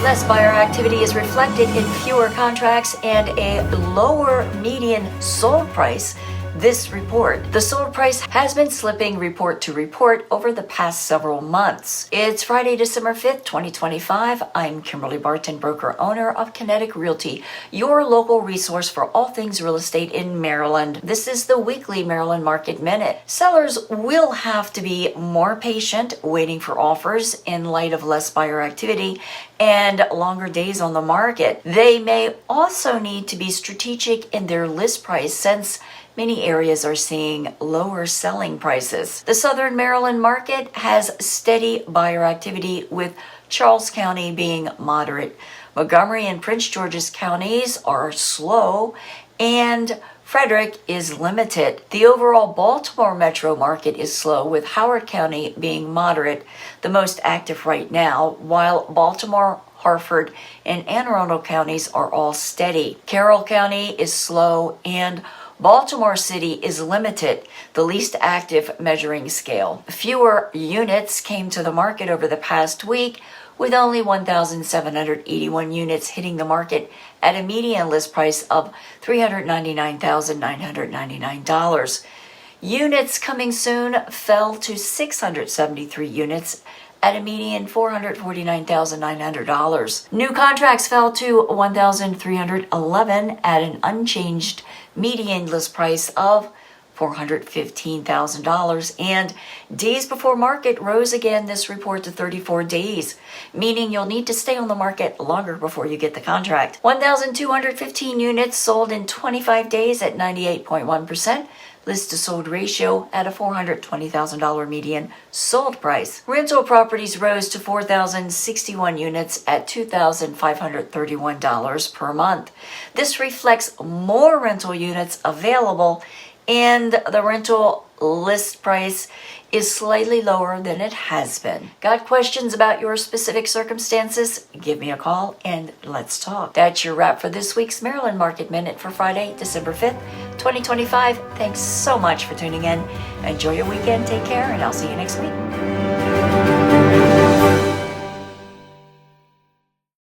Less buyer activity is reflected in fewer contracts and a lower median sold price. This report. The sold price has been slipping report to report over the past several months. It's Friday, December 5th, 2025. I'm Kimberly Barton, broker owner of Kinetic Realty, your local resource for all things real estate in Maryland. This is the weekly Maryland Market Minute. Sellers will have to be more patient waiting for offers in light of less buyer activity and longer days on the market. They may also need to be strategic in their list price since many areas are seeing lower selling prices. The Southern Maryland market has steady buyer activity, with Charles County being moderate. Montgomery and Prince George's counties are slow, and Frederick is limited. The overall Baltimore metro market is slow, with Howard County being moderate, the most active right now, while Baltimore, Harford, and Anne Arundel counties are all steady. Carroll County is slow, and Baltimore City is limited, the least active measuring scale. Fewer units came to the market over the past week, with only 1,781 units hitting the market at a median list price of $399,999. Units coming soon fell to 673 units at a median $449,900. New contracts fell to 1,311 at an unchanged median list price of $415,000, and days before market rose again this report to 34 days, meaning you'll need to stay on the market longer before you get the contract. 1,215 units sold in 25 days at 98.1%. List to sold ratio at a $420,000 median sold price. Rental properties rose to 4,061 units at $2,531 per month. This reflects more rental units available, and the rental list price is slightly lower than it has been. Got questions about your specific circumstances? Give me a call and let's talk. That's your wrap for this week's Maryland Market Minute for Friday, December 5th, 2025. Thanks so much for tuning in. Enjoy your weekend. Take care, and I'll see you next week.